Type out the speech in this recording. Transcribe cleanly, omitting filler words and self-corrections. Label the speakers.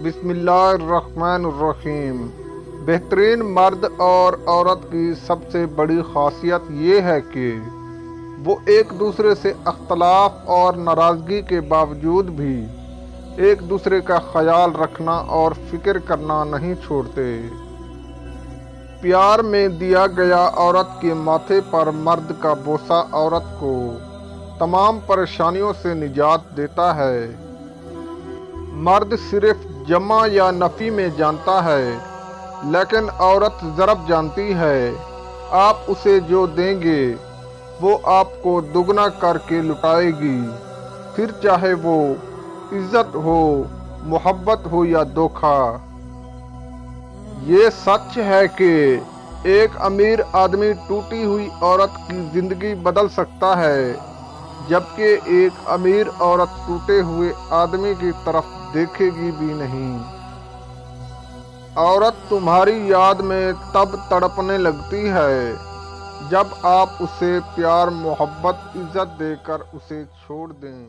Speaker 1: بسم اللہ الرحمن الرحیم۔ بہترین مرد اور عورت کی سب سے بڑی خاصیت یہ ہے کہ وہ ایک دوسرے سے اختلاف اور ناراضگی کے باوجود بھی ایک دوسرے کا خیال رکھنا اور فکر کرنا نہیں چھوڑتے۔ پیار میں دیا گیا عورت کے ماتھے پر مرد کا بوسہ عورت کو تمام پریشانیوں سے نجات دیتا ہے۔ مرد صرف جمع یا نفی میں جانتا ہے، لیکن عورت ضرب جانتی ہے۔ آپ اسے جو دیں گے وہ آپ کو دگنا کر کے لٹائے گی، پھر چاہے وہ عزت ہو، محبت ہو یا دھوکہ۔ یہ سچ ہے کہ ایک امیر آدمی ٹوٹی ہوئی عورت کی زندگی بدل سکتا ہے، جبکہ ایک امیر عورت ٹوٹے ہوئے آدمی کی طرف دیکھے گی بھی نہیں۔ عورت تمہاری یاد میں تب تڑپنے لگتی ہے جب آپ اسے پیار، محبت، عزت دے کر اسے چھوڑ دیں۔